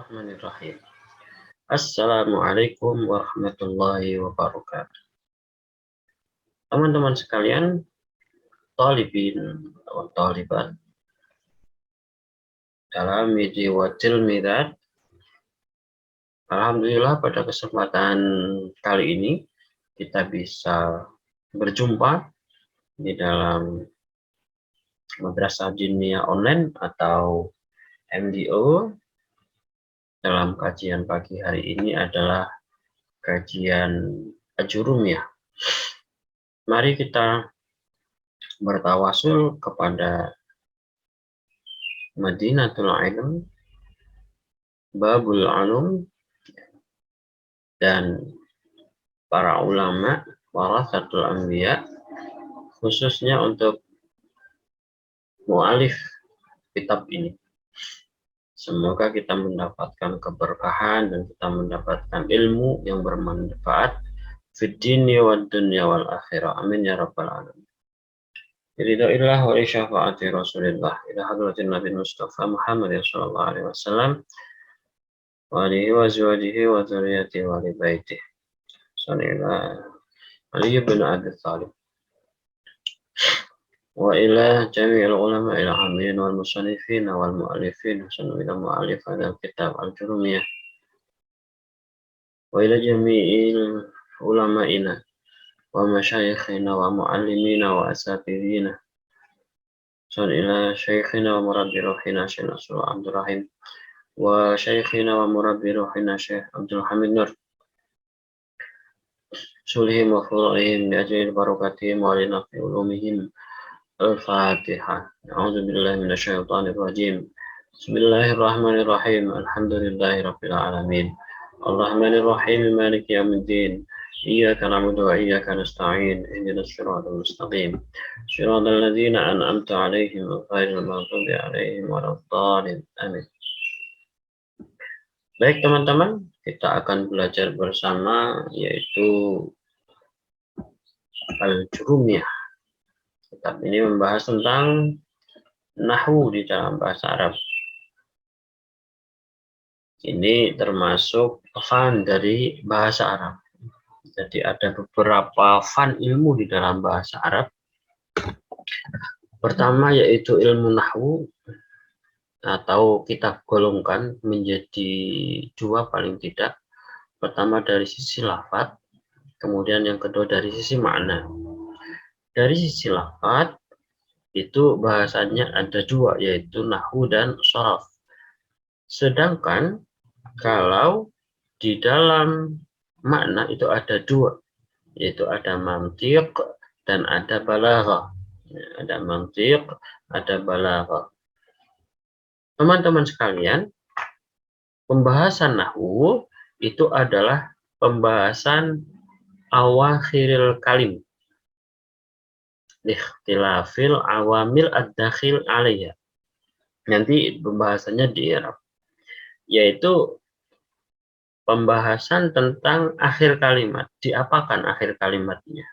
Bismillahirrahmanirrahim. Assalamualaikum warahmatullahi wabarakatuh. Teman-teman sekalian, talibin atau talibat dalam Watil Midat. Alhamdulillah pada kesempatan kali ini kita bisa berjumpa di dalam Madrasah Diniyah Online atau MDO. Dalam kajian pagi hari ini adalah kajian Ajurumiyah. Mari kita bertawasul kepada Madinatul Ilm, Babul Ulum, dan para ulama, warasatul anbiya, khususnya untuk mu'alif kitab ini. Semoga kita mendapatkan keberkahan dan kita mendapatkan ilmu yang bermanfaat fid dini wad dunya wal akhirah. Amin ya rabbal alamin. Ridhoillah wa syafaati Rasulillah ila hadratin Nabi Mustafa Muhammad sallallahu alaihi wasallam wa alihi wa azwajihi wa dzurriyyatihi wa ali baitihi. Sallallahu Ali bin Abi Thalib. وإلى جميع العلماء العاملين والمصنفين والمؤلفين حسن إلى مؤلف هذا الكتاب الجرمية وإلى جميع علمائنا ومشايخنا ومعلمينا وأساتذتنا حسن إلى شيخنا ومربي روحنا شيخ نصر عبد الرحيم وشيخنا ومربي روحنا شيخ عبد الحميد نور سلهم وفروعهم بأجل بركاتهم ولنا في علومهم. Al-Fatihah. A'udzubillahi minasyaitonir rajim. Bismillahirrahmanirrahim. Alhamdulillahirabbil alamin. Arrahmanir rahim. Maliki yaumiddin. Iyyaka na'budu wa iyyaka nasta'in. Ihdinas siratal mustaqim. Shiratal ladzina an'amta 'alaihim ghairil maghdubi 'alaihim waladdallin. Amin. Baik teman-teman, kita akan belajar bersama yaitu Al-Jurumiyah. Kitab ini membahas tentang nahwu di dalam bahasa Arab. Ini termasuk fan dari bahasa Arab. Jadi ada beberapa fan ilmu di dalam bahasa Arab. Pertama yaitu ilmu nahwu, atau kita golongkan menjadi dua paling tidak. Pertama dari sisi lafadz, kemudian yang kedua dari sisi makna. Dari sisi lafadz itu bahasanya ada dua, yaitu nahwu dan sharaf. Sedangkan kalau di dalam makna itu ada dua, yaitu ada mantiq dan ada balaghah. Ada mantiq, ada balaghah. Teman-teman sekalian, pembahasan nahwu itu adalah pembahasan awakhiril kalim, ikhtilafil awamil ad-dakhil alaiya. Nanti pembahasannya di Arab, yaitu pembahasan tentang akhir kalimat. Diapakan akhir kalimatnya?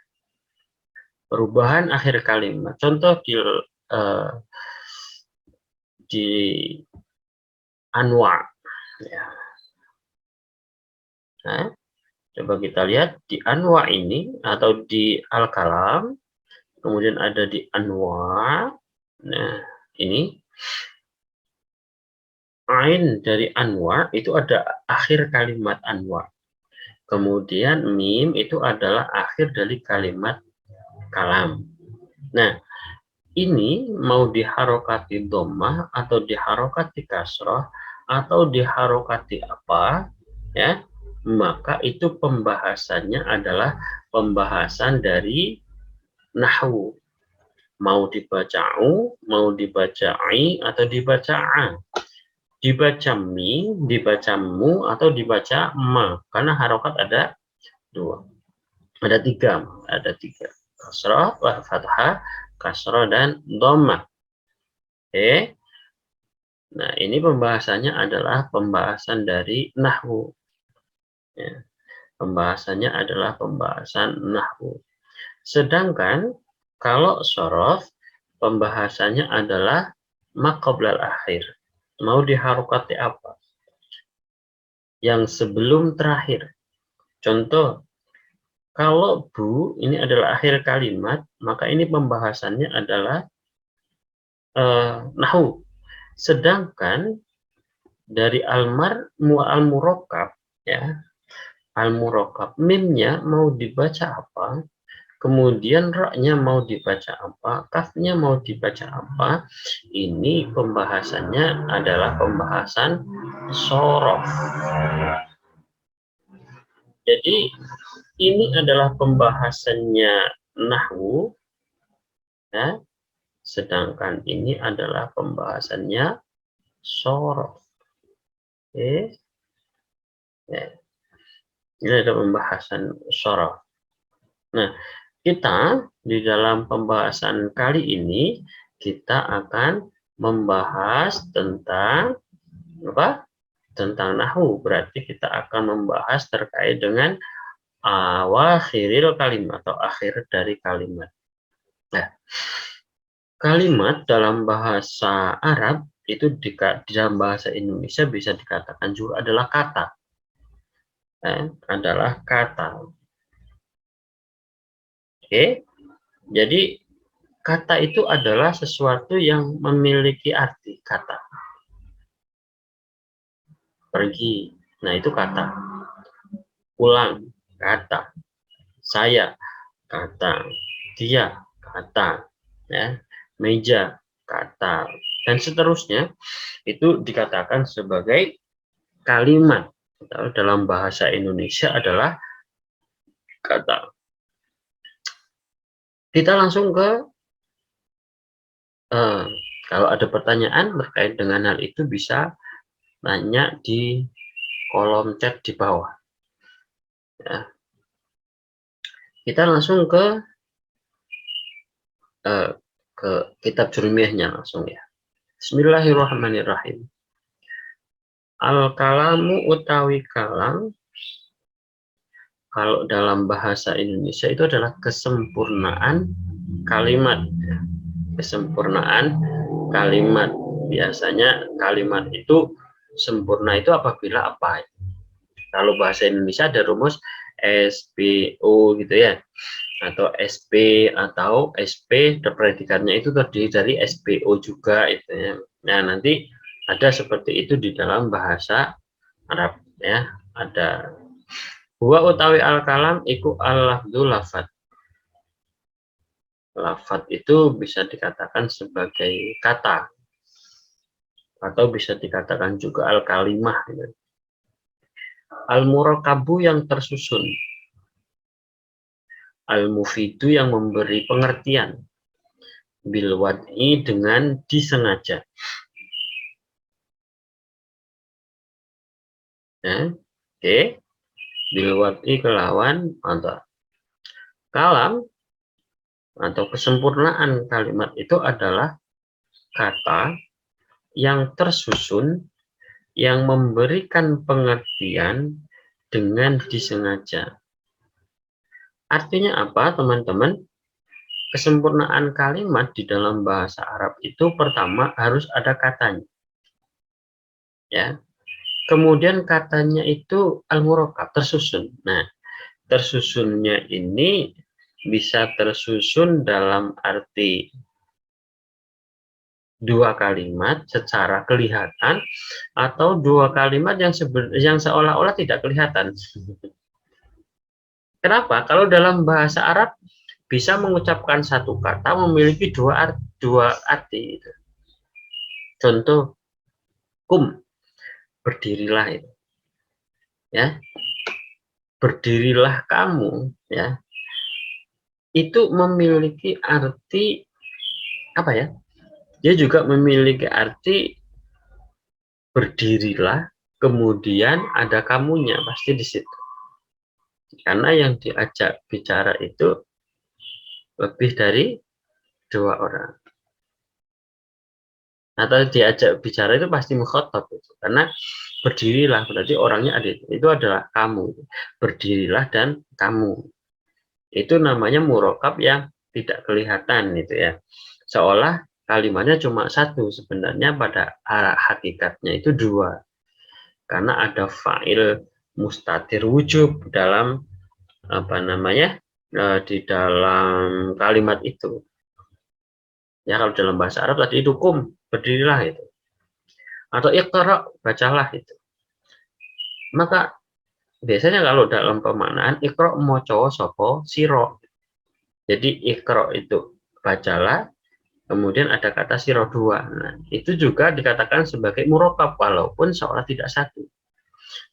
Perubahan akhir kalimat. Contoh di anwa. Ya. Nah, coba kita lihat di anwa ini atau di al-kalam. Kemudian ada di anwa. Nah, ini ain dari anwa itu ada akhir kalimat anwa. Kemudian mim itu adalah akhir dari kalimat kalam. Nah, ini mau diharokati dhammah atau diharokati kasrah atau diharokati apa, ya, maka itu pembahasannya adalah pembahasan dari nahwu. Mau dibaca u, mau dibaca i, atau dibaca a. Dibaca mi, dibaca mu, atau dibaca ma. Karena harokat ada dua. Ada tiga. Kasrah, fathah, kasrah, dan dhammah. Oke. Nah, ini pembahasannya adalah pembahasan dari nahwu. Ya. Pembahasannya adalah pembahasan nahwu. Sedangkan kalau sharaf, pembahasannya adalah ma qoblal akhir. Mau diharokati apa? yang sebelum terakhir. Contoh, kalau bu ini adalah akhir kalimat, maka ini pembahasannya adalah nahwu. Sedangkan dari al-murakkab, ya, al-murakkab, mimnya mau dibaca apa, kemudian ra-nya mau dibaca apa, kafnya mau dibaca apa, ini pembahasannya adalah pembahasan sorof. Jadi ini adalah pembahasannya nahwu, ya, sedangkan ini adalah pembahasannya sorof. Oke, ya. Ini ada pembahasan sorof. Nah, kita di dalam pembahasan kali ini kita akan membahas tentang apa? Tentang nahwu. Berarti kita akan membahas terkait dengan awakhiril kalimat atau akhir dari kalimat. Nah, kalimat dalam bahasa Arab itu di dalam bahasa Indonesia bisa dikatakan juga adalah kata. Adalah kata. Oke, jadi kata itu adalah sesuatu yang memiliki arti. Kata. Pergi, nah itu kata. Pulang, kata. Saya, kata. Dia, kata. Ya, meja, kata, dan seterusnya itu dikatakan sebagai kalimat. Dalam bahasa Indonesia adalah kata. Kita langsung ke kalau ada pertanyaan terkait dengan hal itu bisa tanya di kolom chat di bawah. Ya. Kita langsung ke kitab jurumiyahnya langsung ya. Bismillahirrahmanirrahim. Al-kalamu utawi kalam, kalau dalam bahasa Indonesia itu adalah kesempurnaan kalimat. Kesempurnaan kalimat. Biasanya kalimat itu sempurna itu apabila apa? Kalau bahasa Indonesia ada rumus SPO gitu ya, atau SP atau SP predikatnya itu terdiri dari SPO juga itu ya. Nah, nanti ada seperti itu di dalam bahasa Arab ya. Ada huwa utawi al-kalam iku al-lafdzu lafat. Lafat itu bisa dikatakan sebagai kata atau bisa dikatakan juga al-kalimah gitu. Al-murakkabu yang tersusun, al-mufidu yang memberi pengertian, bil wad'i dengan disengaja. Ya, oke. Bil wad'i kelawan mantap. Kalam atau kesempurnaan kalimat itu adalah kata yang tersusun yang memberikan pengertian dengan disengaja. Artinya apa, teman-teman? Kesempurnaan kalimat di dalam bahasa Arab itu pertama harus ada katanya. Ya. Kemudian katanya itu al-murakkab, tersusun. Nah, tersusunnya ini bisa tersusun dalam arti dua kalimat secara kelihatan atau dua kalimat yang seolah-olah tidak kelihatan. Kenapa? Kalau dalam bahasa Arab bisa mengucapkan satu kata memiliki dua arti. Contoh, kum, berdirilah itu. Ya. Berdirilah kamu, ya. Itu memiliki arti apa ya? Dia juga memiliki arti berdirilah, kemudian ada kamunya pasti di situ. Karena yang diajak bicara itu lebih dari dua orang. Atau diajak bicara itu pasti mukhatab itu. Karena berdirilah berarti orangnya ada itu adalah kamu. Berdirilah dan kamu. Itu namanya murakkab yang tidak kelihatan gitu ya. Seolah kalimatnya cuma satu, sebenarnya pada hakikatnya itu dua. karena ada fa'il mustatir wujub dalam di dalam kalimat itu. Ya, kalau dalam bahasa Arab tadi itu kum, berdirilah itu. Atau iqra, bacalah itu. Maka biasanya kalau dalam pemaknaan iqra maca sapa sira. Jadi iqra itu bacalah, kemudian ada kata sira dua. Nah, itu juga dikatakan sebagai murokab walaupun seolah tidak satu.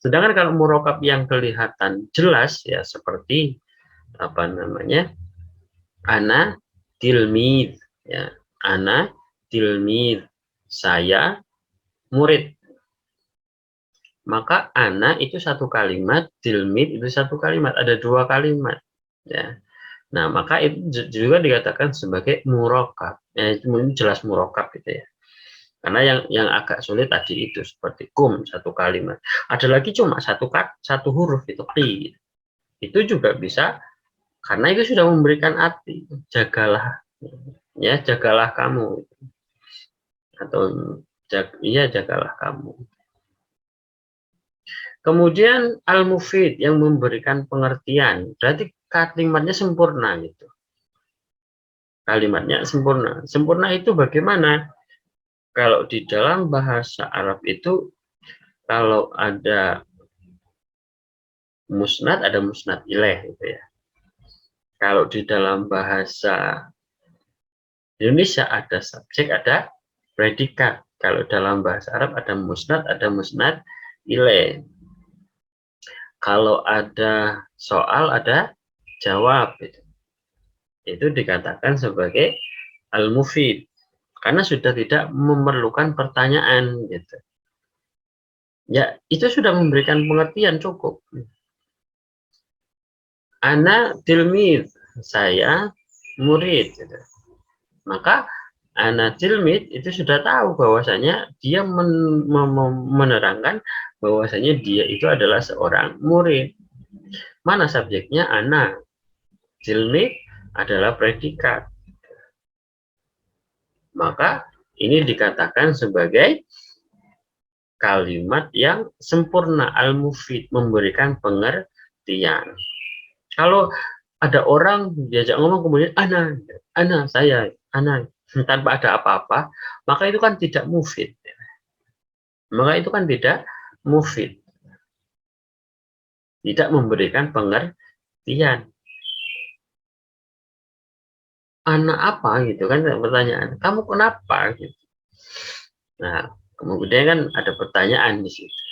Sedangkan kalau murokab yang kelihatan jelas ya seperti ana tilmid ya, ana tilmid, saya murid. Maka ana itu satu kalimat, tilmid itu satu kalimat, ada dua kalimat ya. Nah, maka itu juga dikatakan sebagai murokab. Ya, itu jelas murokab gitu ya. Karena yang agak sulit tadi itu seperti kum satu kalimat. Ada lagi cuma satu huruf itu qi. Itu juga bisa karena itu sudah memberikan arti. Jagalah ya, jagalah kamu. Atau jagalah kamu. Kemudian al-mufid yang memberikan pengertian. Berarti kalimatnya sempurna gitu. Kalimatnya sempurna. Sempurna itu bagaimana? Kalau di dalam bahasa Arab itu, kalau ada musnad ilaih gitu ya. Kalau di dalam bahasa Indonesia ada subjek, ada predikat. Kalau dalam bahasa Arab ada musnad ilaih. Kalau ada soal, ada jawab. Itu dikatakan sebagai al-mufid. Karena sudah tidak memerlukan pertanyaan gitu. Ya, itu sudah memberikan pengertian cukup. Ana tilmid, saya murid gitu. Maka ana tilmid itu sudah tahu bahwasanya dia menerangkan bahwasanya dia itu adalah seorang murid. Mana subjeknya? Ana. Tilmid adalah predikat. Maka ini dikatakan sebagai kalimat yang sempurna, al-mufid, memberikan pengertian. Kalau ada orang diajak ngomong kemudian ana, saya, ana, tanpa ada apa-apa, maka itu kan tidak mufid. Maka itu kan tidak mufid. Tidak memberikan pengertian. Anak apa gitu kan pertanyaan, kamu kenapa gitu. Nah, kemudian kan ada pertanyaan di situ.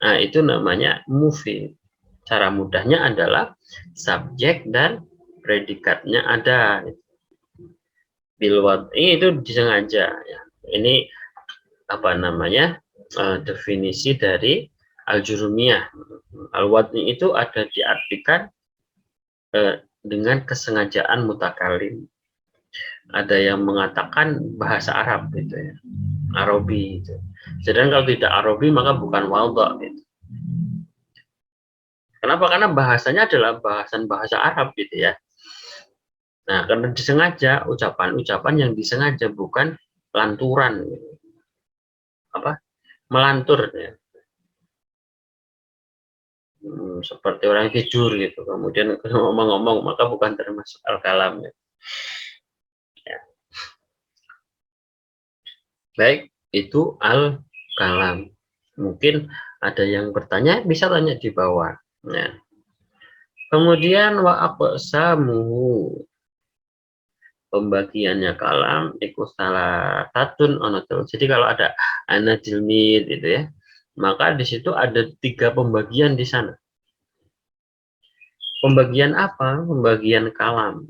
Nah, itu namanya mufid. Cara mudahnya adalah subjek dan predikatnya ada. Bilwad'i itu disengaja ya. Ini definisi dari al-jurumiyah. Al-wad'i itu ada diartikan dengan kesengajaan mutakalim. Ada yang mengatakan bahasa Arab gitu ya, Arabi itu. Sedangkan kalau tidak Arabi maka bukan wadha gitu. Kenapa? Karena bahasanya adalah bahasa Arab gitu ya. Nah, karena disengaja ucapan-ucapan yang disengaja, bukan lanturan gitu. Melantur ya. Seperti orang tidur gitu, kemudian ngomong-ngomong, maka bukan termasuk al-kalam ya. Baik, itu al-kalam. Mungkin ada yang bertanya, bisa tanya di bawah. Nah, kemudian wa aqsamuhu, pembagiannya kalam iku salah satun onotul. Jadi kalau ada ana jilmid itu ya, maka di situ ada 3 pembagian di sana. Pembagian apa? Pembagian kalam.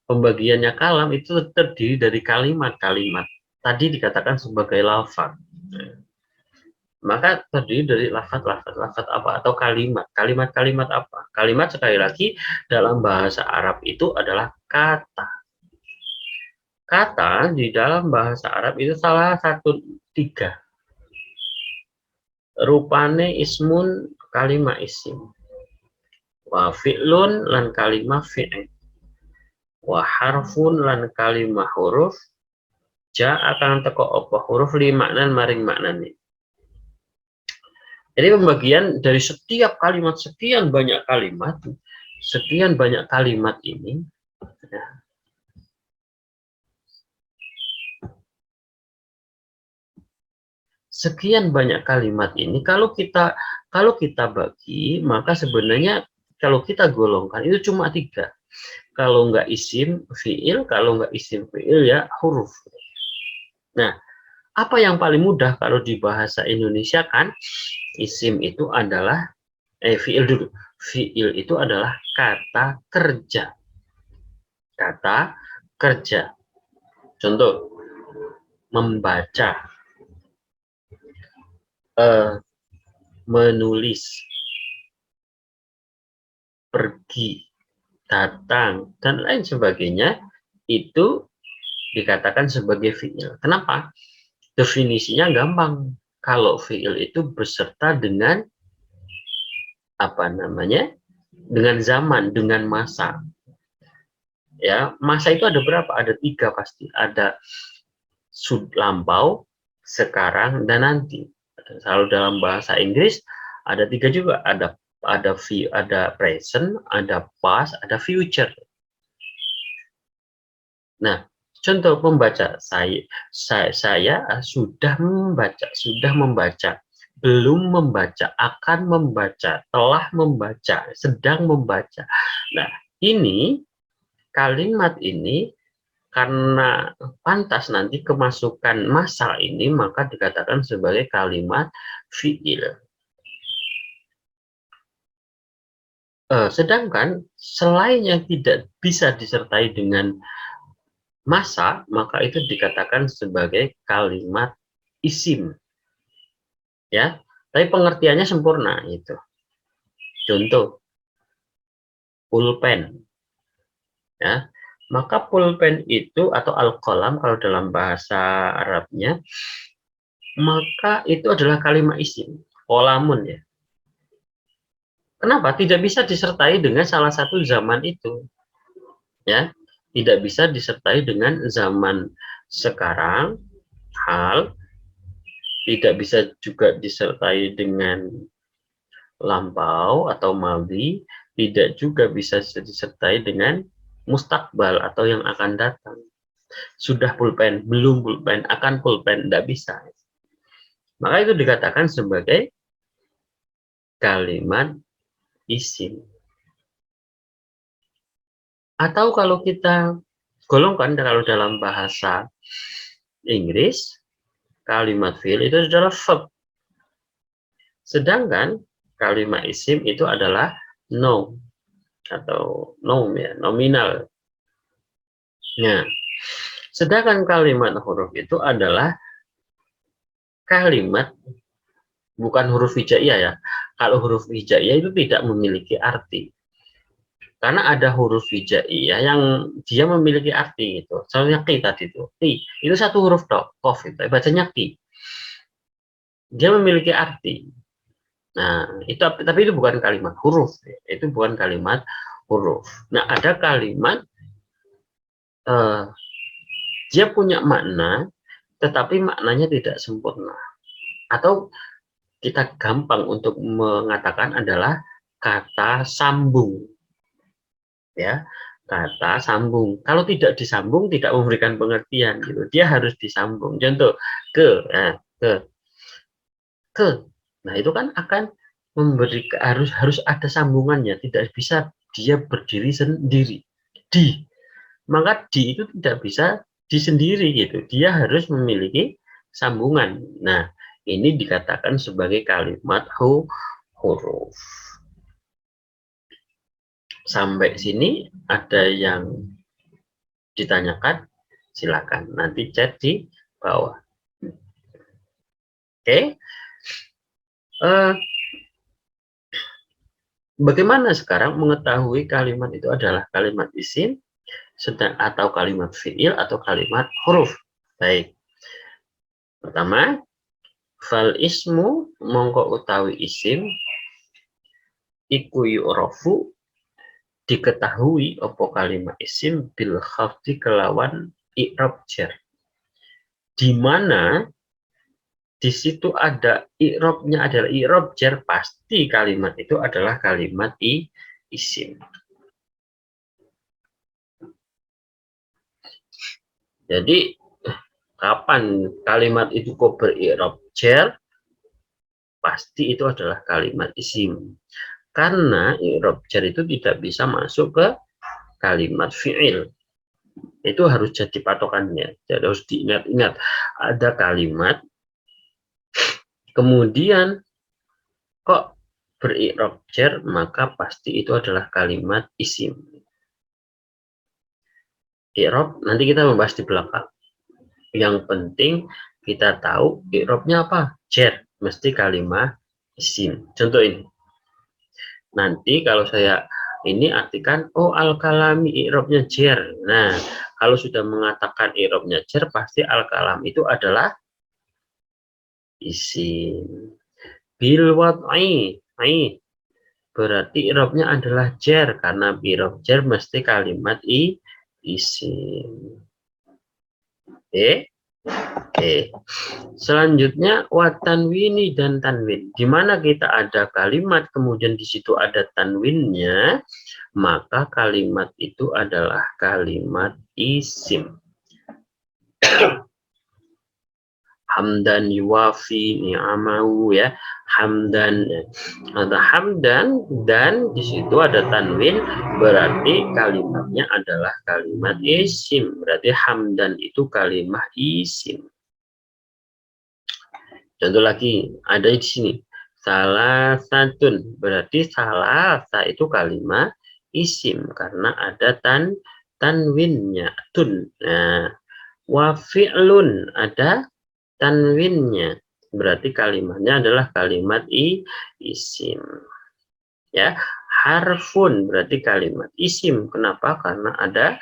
Pembagiannya kalam itu terdiri dari kalimat-kalimat. Tadi dikatakan sebagai lafaz. Maka terdiri dari lafaz apa atau kalimat. Kalimat-kalimat apa? Kalimat sekali lagi dalam bahasa Arab itu adalah kata. Kata di dalam bahasa Arab itu salah satu 3. Rupane ismun, kalimah isim. Wa fi'lun lan kalimah fi'il. Wa harfun lan kalimah huruf. Ja akan teko apa huruf li maknan maring maknane. Jadi pembagian dari setiap kalimat, sekian banyak kalimat ini, ya, sekian banyak kalimat ini kalau kita bagi, maka sebenarnya kalau kita golongkan itu cuma 3. Kalau nggak isim fiil, kalau nggak isim fiil ya huruf. Nah, apa yang paling mudah kalau di bahasa Indonesia kan isim itu adalah fiil dulu. Fiil itu adalah kata kerja. Kata kerja. Contoh, membaca, menulis, pergi, datang, dan lain sebagainya, itu dikatakan sebagai fiil. Kenapa? Definisinya gampang. Kalau fiil itu beserta dengan apa namanya? Dengan zaman, dengan masa. Ya, masa itu ada berapa? Ada 3 pasti. Ada lampau, sekarang, dan nanti. Selalu dalam bahasa Inggris ada 3 juga. Ada present, ada past, ada future. Nah, contoh membaca, saya sudah membaca, belum membaca, akan membaca, telah membaca, sedang membaca. Nah, ini kalimat ini karena pantas nanti kemasukan masa ini, maka dikatakan sebagai kalimat fiil. Sedangkan selain yang tidak bisa disertai dengan masa, maka itu dikatakan sebagai kalimat isim. Ya, tapi pengertiannya sempurna itu. Contoh, pulpen. Ya, maka pulpen itu atau al-qalam kalau dalam bahasa Arabnya, maka itu adalah kalimat isim, qolamun ya. Kenapa? Tidak bisa disertai dengan salah satu zaman itu. Ya, tidak bisa disertai dengan zaman sekarang, hal, tidak bisa juga disertai dengan lampau atau madhi, tidak juga bisa disertai dengan mustakbal atau yang akan datang. Sudah pulpen, belum pulpen, akan pulpen, tidak bisa. Maka itu dikatakan sebagai kalimat isim. Atau kalau kita golongkan kalau dalam bahasa Inggris, kalimat fi'il itu adalah verb. Sedangkan kalimat isim itu adalah noun atau noun ya, nominal. Nah, sedangkan kalimat huruf itu adalah kalimat bukan huruf hijaiyah ya. Kalau huruf hijaiyah itu tidak memiliki arti. Karena ada huruf hijaiyah yang dia memiliki arti gitu. Contohnya ki tadi itu. Ki itu satu huruf dok, kof itu bacanya ki. Dia memiliki arti. Nah, itu tapi itu bukan kalimat huruf. Itu bukan kalimat huruf. Nah, ada kalimat dia punya makna tetapi maknanya tidak sempurna. Atau kita gampang untuk mengatakan adalah kata sambung. Ya, kata sambung. Kalau tidak disambung tidak memberikan pengertian gitu. Dia harus disambung. Contoh ke, nah, ke. Nah, itu kan akan memberi harus ada sambungannya, tidak bisa dia berdiri sendiri. Di. Maka di itu tidak bisa di sendiri gitu. Dia harus memiliki sambungan. Nah, ini dikatakan sebagai kalimat huruf. Sampai sini ada yang ditanyakan, silakan nanti chat di bawah. Oke. Bagaimana sekarang mengetahui kalimat itu adalah kalimat isim atau kalimat fiil atau kalimat huruf? Baik. Pertama, fal ismu mongko utawi isim iku yu'rafu diketahui apa kalimat isim bil khafdi kelawan i'rab jar. Di mana di situ ada i'rabnya adalah i'rab jar, pasti kalimat itu adalah kalimat isim. Jadi kapan kalimat itu kok beri'rab jar, pasti itu adalah kalimat isim. Karena i'rab jar itu tidak bisa masuk ke kalimat fi'il. Itu harus jadi patokannya. Jadi harus diingat-ingat. Ada kalimat, kemudian kok beri'rab jar, maka pasti itu adalah kalimat isim. I'rab nanti kita membahas di belakang. Yang penting kita tahu i'rabnya apa? Jar, mesti kalimat isim. Contoh ini. Nanti kalau saya ini artikan, oh al-kalami i'rabnya jar. Nah, kalau sudah mengatakan i'rabnya jar, pasti al-kalam itu adalah isim. Bil wad'i, berarti i'rabnya adalah jar, karena i'rab jar mesti kalimat isim. Oke. Selanjutnya watanwini dan tanwin. Di mana kita ada kalimat kemudian di situ ada tanwinnya, maka kalimat itu adalah kalimat isim. Hamdan yuwafi ni'amahu, ya. Hamdan, ada hamdan dan di situ ada tanwin, berarti kalimatnya adalah kalimat isim. Berarti hamdan itu kalimat isim. Contoh lagi ada di sini, salah satun, berarti salah itu kalimat isim karena ada tanwinnya tun. Nah, wa fi'lun ada tanwinnya, berarti kalimatnya adalah kalimat isim. Ya, harfun berarti kalimat isim. Kenapa? Karena ada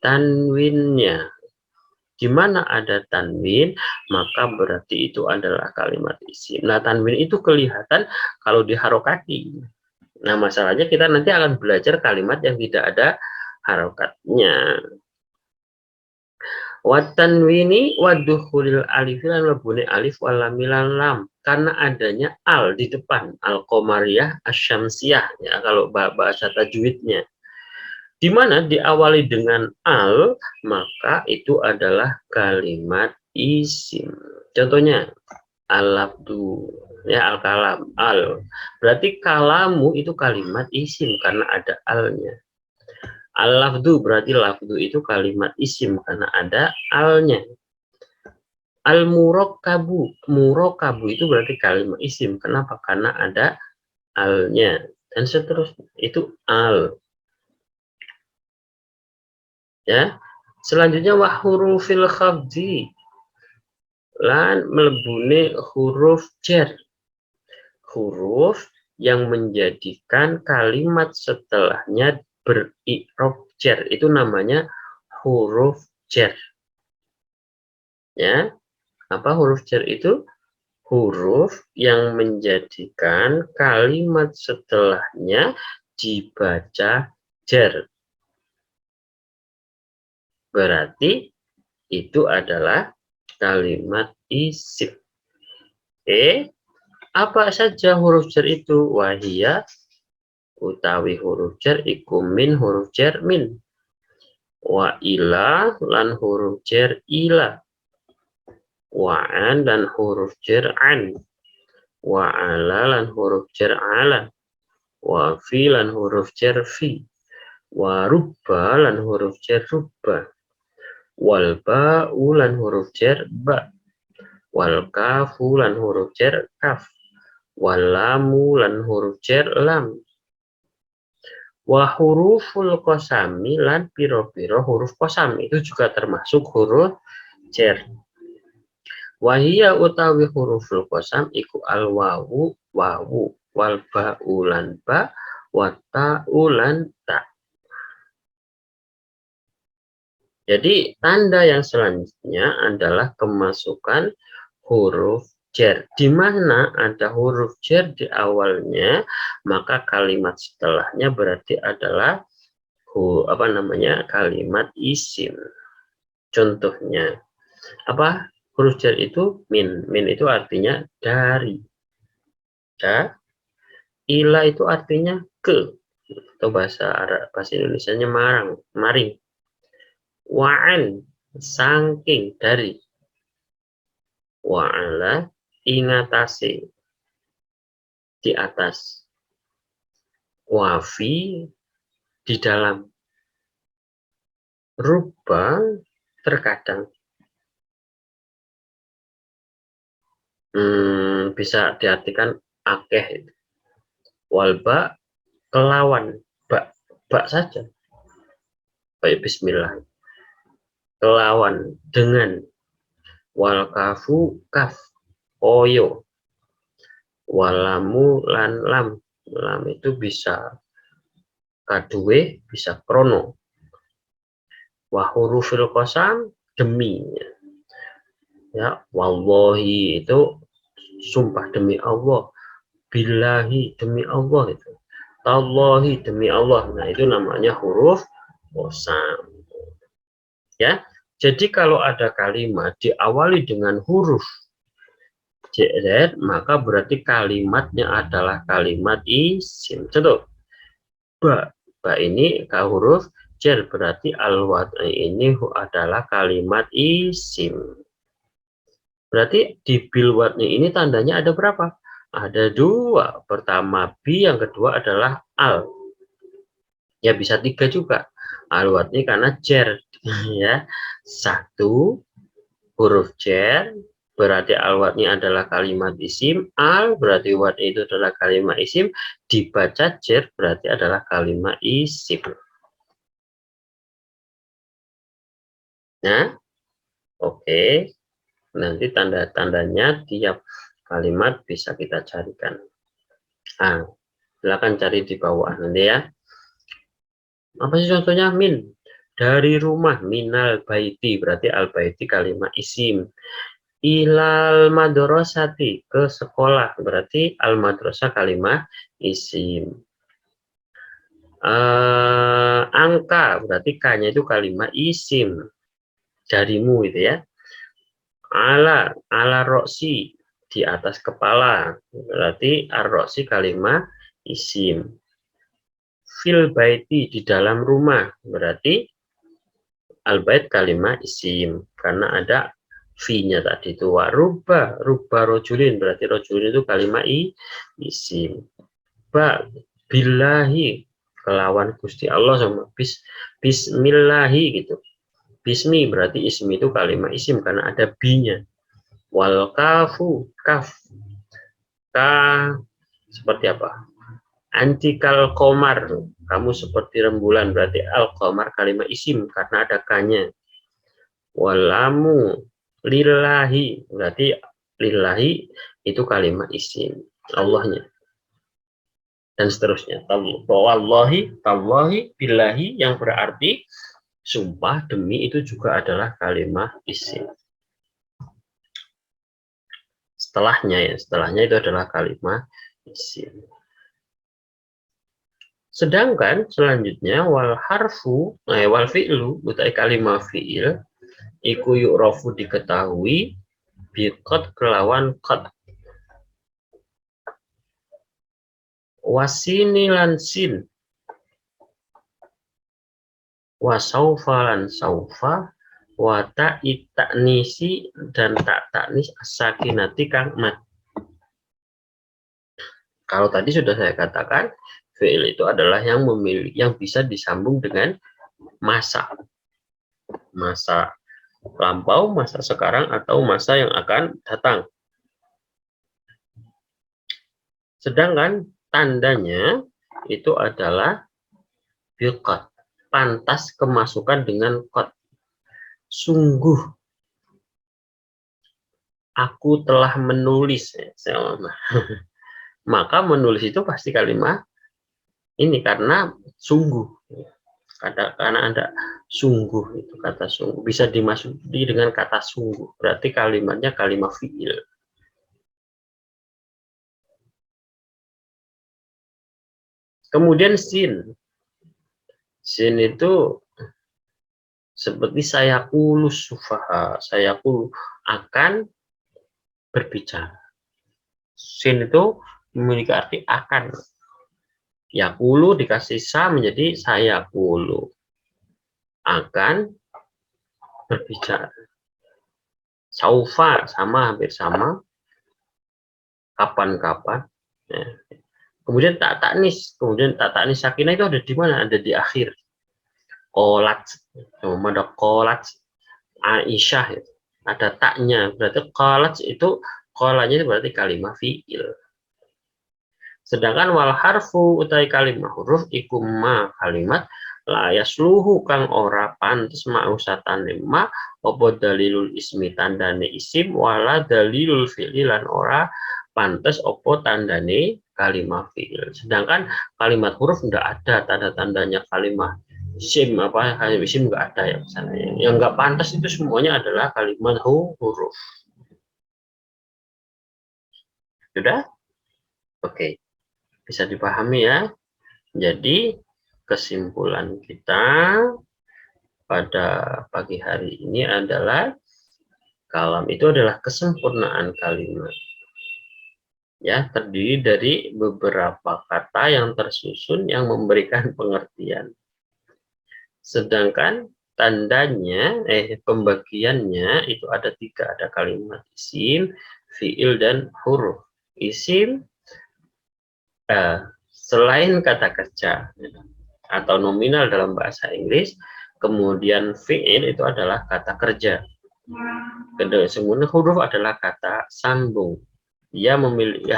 tanwinnya. Di mana ada tanwin, maka berarti itu adalah kalimat isim. Nah, tanwin itu kelihatan kalau diharokati. Nah, masalahnya kita nanti akan belajar kalimat yang tidak ada harokatnya. Watanwini wadukhulil alif lan mabune alif walamilan lam, karena adanya al di depan, al qamariyah asyamsiyah, ya kalau bahasa tajwidnya, di mana diawali dengan al, maka itu adalah kalimat isim. Contohnya al-labdu, ya, al-kalam, al, berarti kalamu itu kalimat isim karena ada alnya. Al-lafdu berarti lafdu itu kalimat isim karena ada alnya. Al-murokkabu, murokkabu itu berarti kalimat isim. Kenapa? Karena ada alnya. Dan seterusnya itu al. Ya. Selanjutnya wa hurufil khafdi, lan melebune huruf jar. Huruf yang menjadikan kalimat setelahnya beri'rab jar, itu namanya huruf jar. Ya, apa huruf jar itu? Huruf yang menjadikan kalimat setelahnya dibaca jar. Berarti itu adalah kalimat isim. Apa saja huruf jar itu? Wahia utawi huruf jar iku min huruf jar min. Wa ila lan huruf jar ila. Wa an dan huruf jar an. Wa ala lan huruf jar ala. Wa fi lan huruf jar fi. Wa rubba lan huruf jar rubba. Wal ba'u lan huruf jar ba. Wal kafu lan huruf jar kaf. Wal lamu lan huruf jar lam. Wa huruful qasami lan piro-piro huruf qasam itu juga termasuk huruf jar. Wahia utawi huruful qasam iku al wawu wawu, wal ba'u lan ba, wa ta'u lan ta. Jadi tanda yang selanjutnya adalah kemasukan huruf jar. Di mana ada huruf jar di awalnya, maka kalimat setelahnya berarti adalah kalimat isim. Contohnya apa? huruf jar itu min. Min itu artinya dari. Ya. Ila itu artinya ke. Atau bahasa Arab, bahasa Indonesianya maring. Wa'an, saking dari. Wa'ala, ingatasi, di atas. Wafi, di dalam. Ruba, terkadang. Bisa diartikan akeh. Walba, kelawan. Bak saja. Baik, bismillah. Kelawan, dengan. Wal kafu, kaf. Oyo. Walamu, lan lam. Lam itu bisa kadue, bisa krono. Wahurufil qasam, demi. Ya, wallahi itu sumpah demi Allah. Billahi demi Allah itu. Tallahi demi Allah. Nah, itu namanya huruf qasam. Ya. Jadi kalau ada kalimat diawali dengan huruf JZ, maka berarti kalimatnya adalah kalimat isim. Contoh, ba. Ba ini huruf jar, berarti al-wad'i ini adalah kalimat isim. Berarti di bil wad'i ini tandanya ada berapa? Ada dua. Pertama bi, yang kedua adalah al. Ya bisa tiga juga. Al wad'i karena jar. Ya, satu huruf jar berarti al wad'i adalah kalimat isim. Al berarti wad'i itu adalah kalimat isim. Dibaca jar berarti adalah kalimat isim. Nah, oke. Nanti tanda-tandanya tiap kalimat bisa kita carikan. Nah, silakan cari di bawah nanti ya. Apa sih contohnya? Min. Dari rumah. Minal baiti. Berarti al baiti kalimat isim. Ilal madrasati. Ke sekolah. Berarti al madrasah kalimat isim. Angka. Berarti k-nya itu kalimat isim. Jarimu itu ya. Ala roksi, di atas kepala, berarti ar-roksi kalimat isim. Fil baiti, di dalam rumah, berarti al-bait kalimat isim, karena ada fi-nya tadi itu. Ruba rojulin, berarti rojulin itu kalimat isim. Billahi, kelawan Gusti Allah, sama bismillahi gitu. Bismi berarti isim itu kalimat isim karena ada bi-nya. Wal kafu, kaf. Ka seperti apa? Antikal komar. Kamu seperti rembulan. Berarti al komar kalimat isim karena ada kanya. Walamu lillahi. Berarti lillahi itu kalimat isim. Allahnya. Dan seterusnya. Wallahi, tallahi, billahi yang berarti sumpah demi itu juga adalah kalimat isim. Setelahnya itu adalah kalimat isim. Sedangkan selanjutnya wal harfu, wal fi'lu, utai kalimat fi'il, iku yu'rafu diketahui, biqad kelawan qad. Wasini lan sin. Wasaufa lan saufa. Wata itaknisi dan tak taknis sakinati kang mat. Kalau tadi sudah saya katakan, fi'il itu adalah yang memilih, yang bisa disambung dengan masa. Masa lampau, masa sekarang, atau masa yang akan datang. Sedangkan tandanya itu adalah biqad, pantas kemasukan dengan qad. Sungguh aku telah menulis. Maka menulis itu pasti kalimat ini karena sungguh. Karena ada sungguh, itu kata sungguh bisa dimasuki dengan kata sungguh. Berarti kalimatnya kalimat fi'il. Kemudian sin. Sin itu seperti saya kulus sufaha, saya kulu, akan berbicara. Sin itu memiliki arti akan. Yakulu dikasih sa menjadi saya kulu. Akan berbicara. Saufa sama, hampir sama. Kapan-kapan. Ya. Kemudian tak taknis. Kemudian tak taknis sakinah itu ada di mana? Ada di akhir. Kolat. Ada kolat. Aisyah. Ada taknya. Berarti kolat itu, kolanya itu berarti kalimat fi'il. Sedangkan wal harfu utai kalimat huruf iku ma kalimat la yasluhu kang ora pantes mausatane ma apa dalilul ismi tandane isim wala dalilul fi'li lan ora pantes apa tandane kalimat fi'il. Sedangkan kalimat huruf enggak ada tanda-tandanya kalimat isim, apa kalimat isim enggak ada ya misalnya. Yang enggak pantas itu semuanya adalah kalimat huruf. Sudah? Oke. Bisa dipahami ya. Jadi kesimpulan kita pada pagi hari ini adalah kalam itu adalah kesempurnaan kalimat. Ya, terdiri dari beberapa kata yang tersusun yang memberikan pengertian. Sedangkan tandanya, pembagiannya itu ada 3, ada kalimat isim, fiil, dan huruf. Isim selain kata kerja atau nominal dalam bahasa Inggris, kemudian fiil itu adalah kata kerja. Kemudian huruf adalah kata sambung. Dia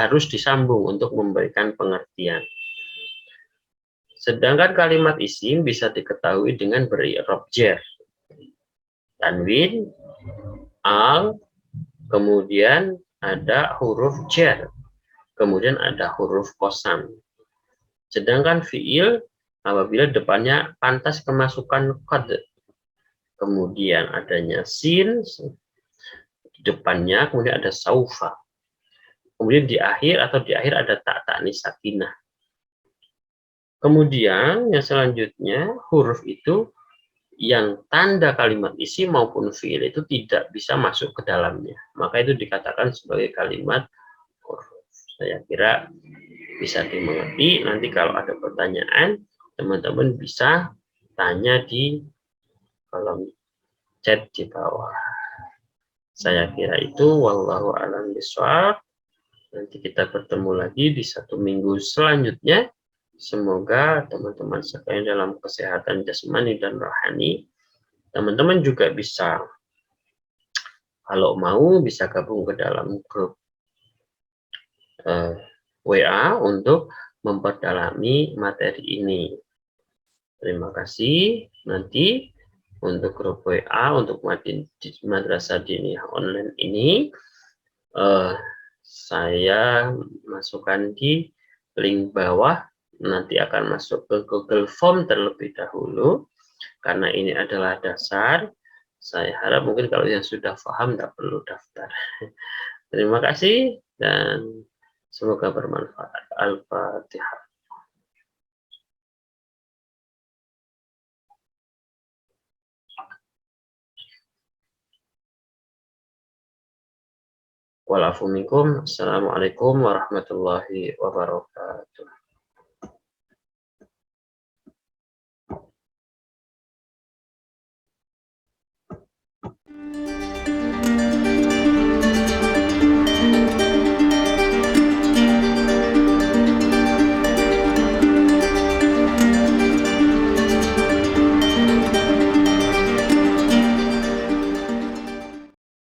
harus disambung untuk memberikan pengertian. Sedangkan kalimat isim bisa diketahui dengan beri-i'rab jar. Tanwin, al, kemudian ada huruf jar, kemudian ada huruf qasam. Sedangkan fiil apabila depannya pantas kemasukan qad, kemudian adanya sin di depannya, kemudian ada saufa, kemudian di akhir ada tak taknis sakinah. Kemudian yang selanjutnya huruf itu yang tanda kalimat isi maupun fiil itu tidak bisa masuk ke dalamnya, maka itu dikatakan sebagai kalimat huruf. Saya kira bisa dimengerti. Nanti kalau ada pertanyaan, teman-teman bisa tanya di kolom chat di bawah. Saya kira itu. Wallahu a'lam bishawab. Nanti kita bertemu lagi di 1 minggu selanjutnya. Semoga teman-teman sekalian dalam kesehatan jasmani dan rohani. Teman-teman juga bisa, kalau mau, bisa gabung ke dalam grup WA untuk memperdalami materi ini. Terima kasih. Nanti untuk grup WA untuk Madrasah Diniyah Online ini saya masukkan di link bawah. Nanti akan masuk ke Google Form terlebih dahulu karena ini adalah dasar. Saya harap mungkin kalau yang sudah paham tidak perlu daftar. Terima kasih dan semoga bermanfaat. Al-Fatihah. Walafumikum. Assalamualaikum warahmatullahi wabarakatuh.